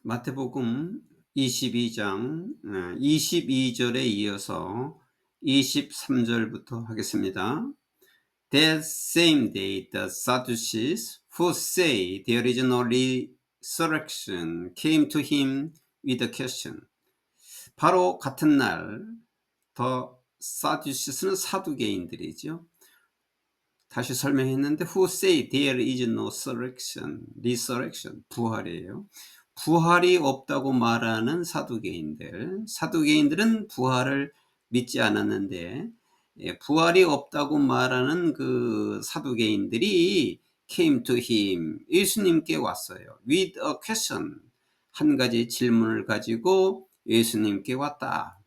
마태복음 22장 22절에 이어서 23절부터 하겠습니다. That same day the Sadducees, who say there is no resurrection, came to him with a question. 바로 같은 날 더 사두시스는 사두개인들이죠. 다시 설명했는데 who say there is no resurrection, 부활이에요. 부활이 없다고 말하는 사두개인들은 부활을 믿지 않았는데 부활이 없다고 말하는 그 사두개인들이 came to him, 예수님께 왔어요. with a question, 한 가지 질문을 가지고 예수님께 왔다.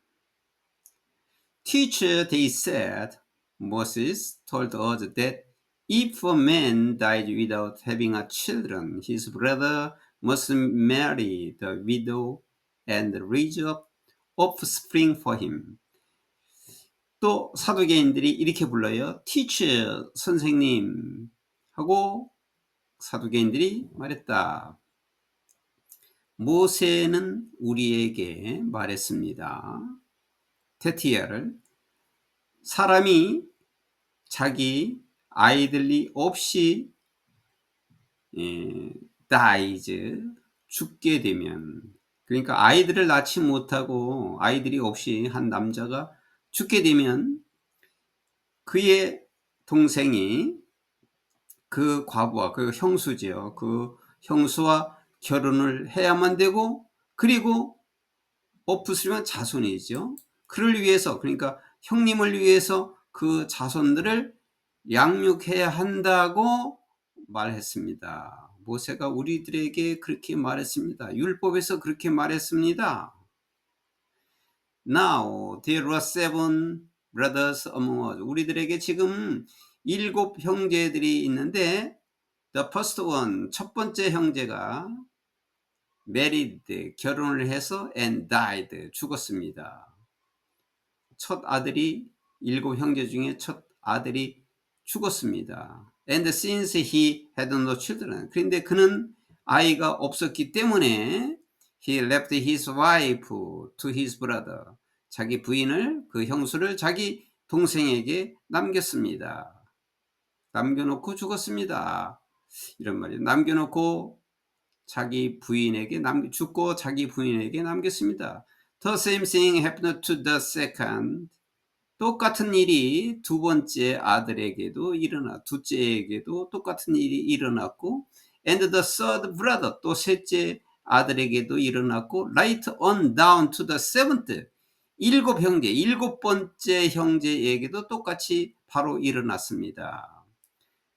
Teacher, they said, Moses told us that if a man died without having a children, his brother must marry the widow and raise up offspring for him. 또 사두개인들이 이렇게 불러요. Teacher, 선생님 하고 사두개인들이 말했다. 모세는 우리에게 말했습니다. 테티아를 사람이 자기 아이들이 없이 dies, 죽게 되면, 그러니까 아이들을 낳지 못하고 아이들이 없이 한 남자가 죽게 되면 그의 동생이 그 과부와 그 형수지요. 그 형수와 결혼을 해야만 되고, 그리고 없으면 자손이죠. 그를 위해서, 그러니까 형님을 위해서 그 자손들을 양육해야 한다고 말했습니다. 모세가 우리들에게 그렇게 말했습니다. 율법에서 그렇게 말했습니다. Now there were 7 brothers among us. 우리들에게 지금 7 형제들이 있는데 the first one, 첫 번째 형제가 married, 결혼을 해서 and died, 죽었습니다. 첫 아들이 7 형제 중에 첫 아들이 죽었습니다. And since he had no children, 그런데 그는 아이가 없었기 때문에 he left his wife to his brother, 자기 부인을, 그 형수를 자기 동생에게 남겼습니다. 남겨놓고 죽었습니다. 이런 말이에요. 남겨놓고 자기 부인에게 죽고 자기 부인에게 남겼습니다. The same thing happened to the second. 똑같은 일이 두 번째 아들에게도 둘째에게도 똑같은 일이 일어났고, and the third brother, 또 셋째 아들에게도 일어났고, right on down to the seventh, 7 형제, 7번째 형제에게도 똑같이 바로 일어났습니다.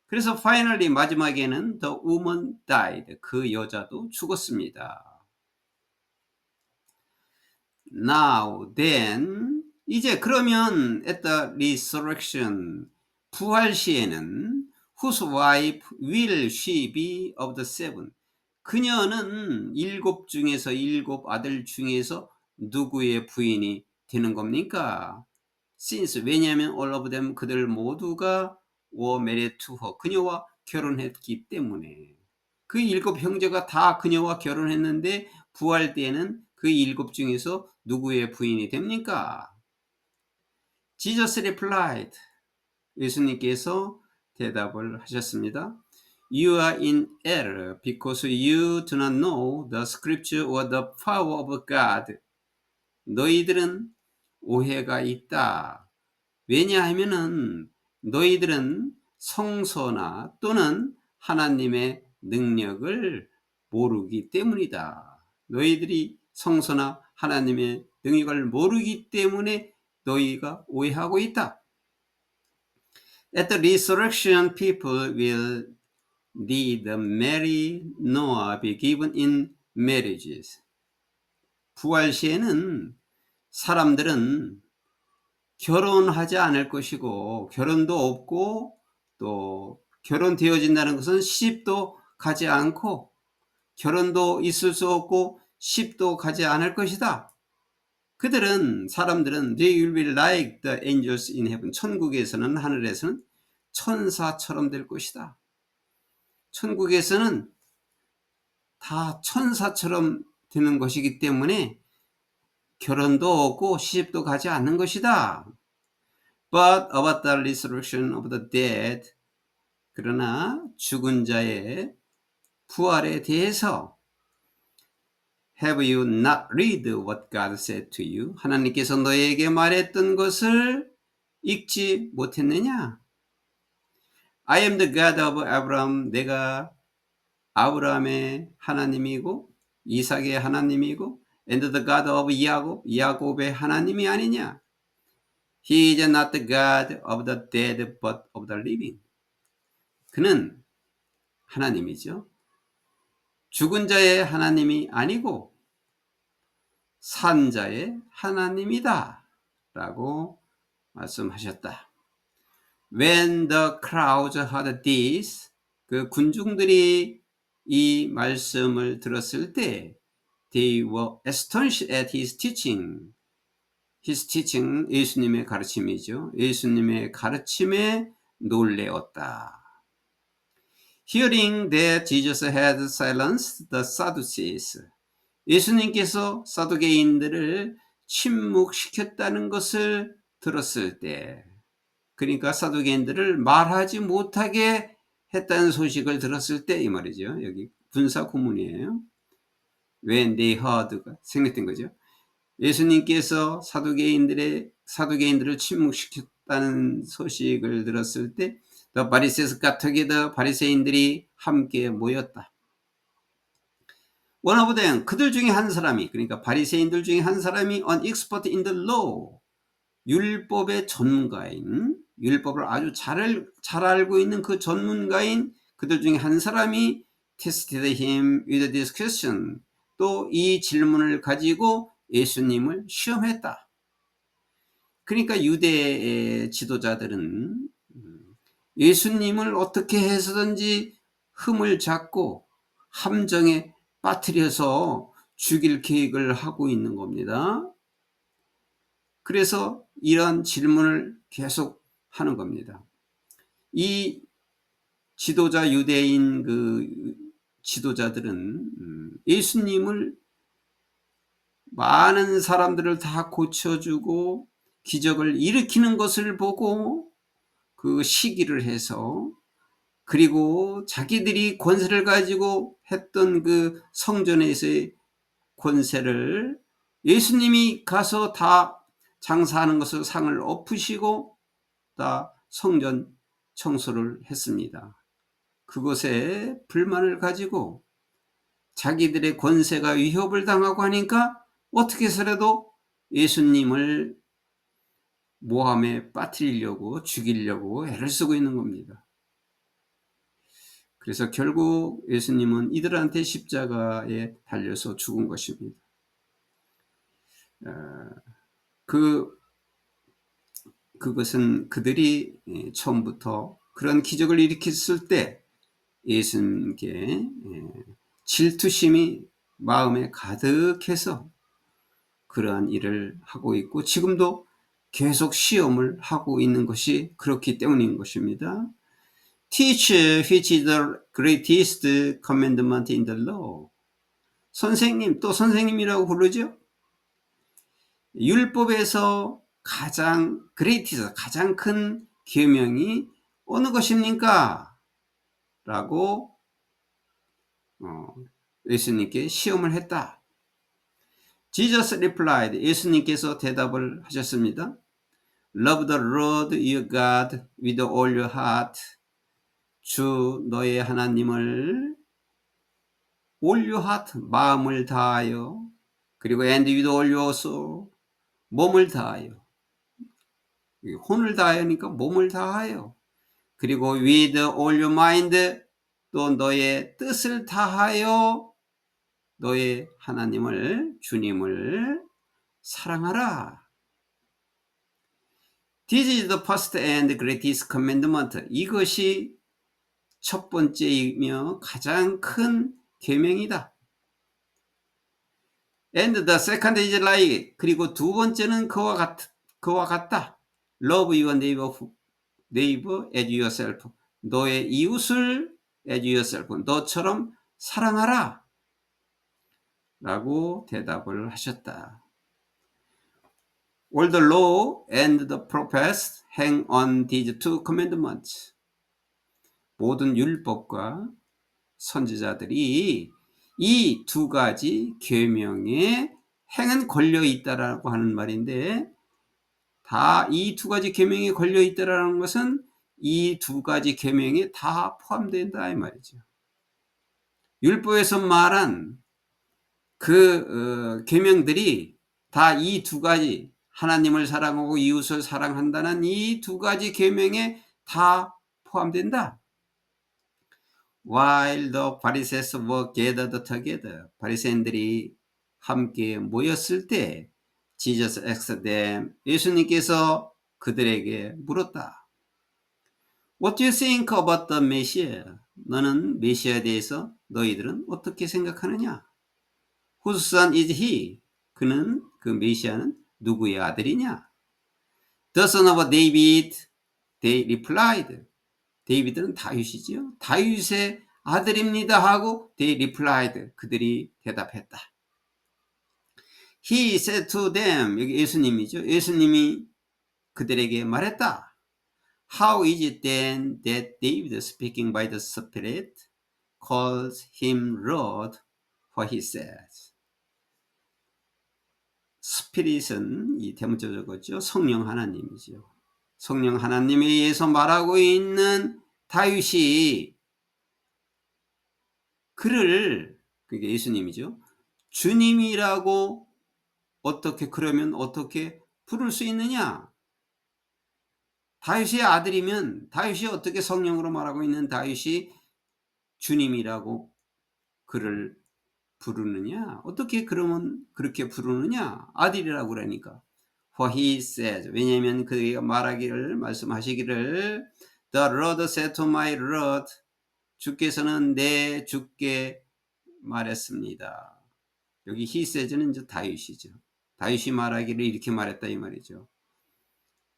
그래서 finally 마지막에는 the woman died, 그 여자도 죽었습니다. Now then, 이제 그러면 at the resurrection, 부활 시에는 whose wife will she be of the 7? 그녀는 7 중에서 7 아들 중에서 누구의 부인이 되는 겁니까? Since, 왜냐하면 all of them, 그들 모두가 were married to her, 그녀와 결혼했기 때문에. 그 7 형제가 다 그녀와 결혼했는데 부활 때에는 그 7 중에서 누구의 부인이 됩니까? Jesus replied, 예수님께서 대답을 하셨습니다. You are in error because you do not know the scripture or the power of God. 너희들은 오해가 있다. 왜냐하면은 너희들은 성서나 또는 하나님의 능력을 모르기 때문이다. 너희들이 성서나 하나님의 능력을 모르기 때문에 너희가 오해하고 있다. At the resurrection, people will need marry nor be given in marriages. 부활 시에는 사람들은 결혼하지 않을 것이고, 결혼도 없고, 또 결혼되어진다는 것은 시집도 가지 않고, 결혼도 있을 수 없고 시집도 가지 않을 것이다. 사람들은 they will be like the angels in heaven. 천국에서는, 하늘에서는 천사처럼 될 것이다. 천국에서는 다 천사처럼 되는 것이기 때문에 결혼도 없고 시집도 가지 않는 것이다. But about the resurrection of the dead, 그러나 죽은 자의 부활에 대해서 Have you not read what God said to you? 하나님께서 너에게 말했던 것을 읽지 못했느냐? I am the God of Abraham. 내가 아브라함의 하나님이고 이삭의 하나님이고 and the God of 야곱, 야곱의 하나님이 아니냐? He is not the God of the dead but of the living. 그는 하나님이죠. 죽은 자의 하나님이 아니고 산 자의 하나님이다 라고 말씀하셨다. When the crowds heard this, 그 군중들이 이 말씀을 들었을 때 they were astonished at his teaching. His teaching, 예수님의 가르침이죠. 예수님의 가르침에 놀래었다. Hearing that Jesus had silenced the Sadducees. 예수님께서 사두개인들을 침묵시켰다는 것을 들었을 때, 그러니까 사두개인들을 말하지 못하게 했다는 소식을 들었을 때 이 말이죠. 여기 분사 구문이에요. When they heard가 생략된 거죠. 예수님께서 사두개인들을 침묵시켰다는 소식을 들었을 때 The Pharisees got together, 바리새인들이 함께 모였다. One of them, 그들 중에 한 사람이, 그러니까 바리새인들 중에 한 사람이 an expert in the law, 율법의 전문가인, 율법을 아주 잘 알고 있는 그 전문가인 그들 중에 한 사람이 tested him with this question. 또 이 질문을 가지고 예수님을 시험했다. 그러니까 유대의 지도자들은 예수님을 어떻게 해서든지 흠을 잡고 함정에 빠뜨려서 죽일 계획을 하고 있는 겁니다. 그래서 이런 질문을 계속 하는 겁니다. 이 지도자 유대인 그 지도자들은 예수님을 많은 사람들을 다 고쳐주고 기적을 일으키는 것을 보고 그 시기를 해서, 그리고 자기들이 권세를 가지고 했던 그 성전에서의 권세를 예수님이 가서 다 장사하는 것을 상을 엎으시고 다 성전 청소를 했습니다. 그것에 불만을 가지고 자기들의 권세가 위협을 당하고 하니까 어떻게 해서라도 예수님을 모함에 빠뜨리려고 죽이려고 애를 쓰고 있는 겁니다. 그래서 결국 예수님은 이들한테 십자가에 달려서 죽은 것입니다. 그것은 그들이 처음부터 그런 기적을 일으켰을 때 예수님께 질투심이 마음에 가득해서 그러한 일을 하고 있고 지금도 계속 시험을 하고 있는 것이 그렇기 때문인 것입니다. Teach which is the greatest commandment in the law. 선생님, 또 선생님이라고 부르죠. 율법에서 가장 greatest, 가장 큰 계명이 어느 것입니까? 라고 예수님께 시험을 했다. Jesus replied, 예수님께서 대답을 하셨습니다. Love the Lord your God with all your heart. 주 너의 하나님을 all your heart, 마음을 다하여, 그리고 and with all your soul, 몸을 다하여. 혼을 다하니까 몸을 다하여. 그리고 with all your mind, 또 너의 뜻을 다하여 너의 하나님을, 주님을 사랑하라. This is the first and greatest commandment. 이것이 첫 번째이며 가장 큰 계명이다. And the second is like. 그리고 두 번째는 그와 같다. Love your neighbor as yourself. 너의 이웃을 as yourself. 너처럼 사랑하라. 라고 대답을 하셨다. All the law and the prophets hang on these two commandments. 모든 율법과 선지자들이 이 두 가지 계명에 행은 걸려 있다라고 하는 말인데, 다 이 두 가지 계명에 걸려 있다라는 것은 이 두 가지 계명에 다 포함된다 이 말이죠. 율법에서 말한 그 계명들이 다 이 두 가지, 하나님을 사랑하고 이웃을 사랑한다는 이 두 가지 계명에 다 포함된다. While the Pharisees were gathered together, 바리새인들이 함께 모였을 때 Jesus asked them, 예수님께서 그들에게 물었다. What do you think about the Messiah? 너는 메시아에 대해서 너희들은 어떻게 생각하느냐? Whose son is he? 그는, 그 메시아는 누구의 아들이냐? The son of David, they replied. 데이비드는 다윗이지요. 다윗의 아들입니다 하고 they replied. 그들이 대답했다. He said to them. 여기 예수님이죠. 예수님이 그들에게 말했다. How is it then that David, speaking by the Spirit, calls him Lord? For he says. 스피릿은 이 대문자적어죠. 성령 하나님이죠. 성령 하나님에 의해서 말하고 있는 다윗이 그를, 그게 예수님이죠, 주님이라고 어떻게, 그러면 어떻게 부를 수 있느냐? 다윗의 아들이면 다윗이 어떻게 성령으로 말하고 있는 다윗이 주님이라고 그를 부르느냐? 어떻게 그러면 그렇게 부르느냐? 아들이라고 그러니까. For he says, 왜냐하면 그가 말하기를, 말씀하시기를, The Lord said to my Lord, 주께서는 내 주께 말했습니다. 여기 he says는 이제 다윗이죠. 다윗이 말하기를 이렇게 말했다 이 말이죠.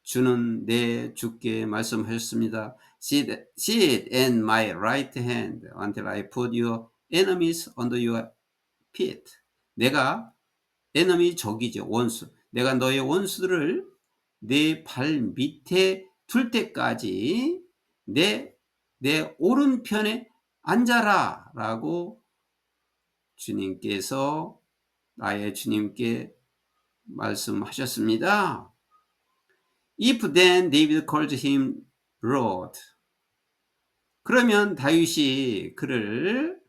주는 내 주께 말씀하셨습니다. Sit at my right hand until I put your enemies under your feet. 내가, enemy 적이죠. 원수. 내가 너의 원수들을 내 발 밑에 둘 때까지 내 오른편에 앉아라 라고 주님께서, 나의 주님께 말씀하셨습니다. If then David called him Lord. 그러면 다윗이 그를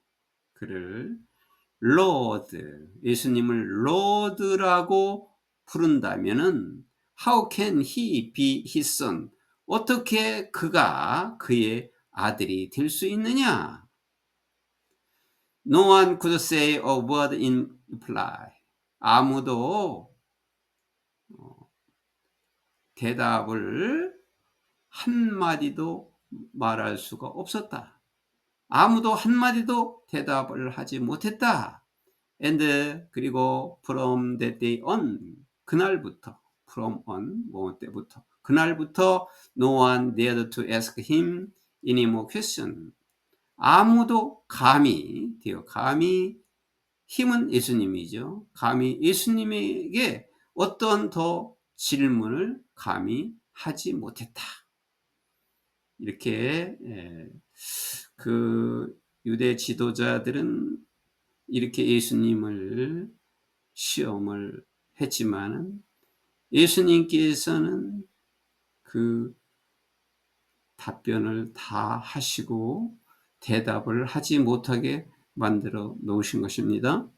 Lord, 예수님을 Lord라고 부른다면은 How can he be his son? 어떻게 그가 그의 아들이 될 수 있느냐? No one could say a word in reply. 아무도 대답을 한마디도 말할 수가 없었다. 아무도 한마디도 대답을 하지 못했다. And 그리고 from that day on, 그날부터, from on, 뭐 때부터, 그날부터 no one dared to ask him any more question. 아무도 감히, 힘은 예수님이죠. 감히 예수님에게 어떤 더 질문을 감히 하지 못했다. 이렇게 그 유대 지도자들은 이렇게 예수님을 시험을 했지만은 예수님께서는 그 답변을 다 하시고 대답을 하지 못하게 만들어 놓으신 것입니다.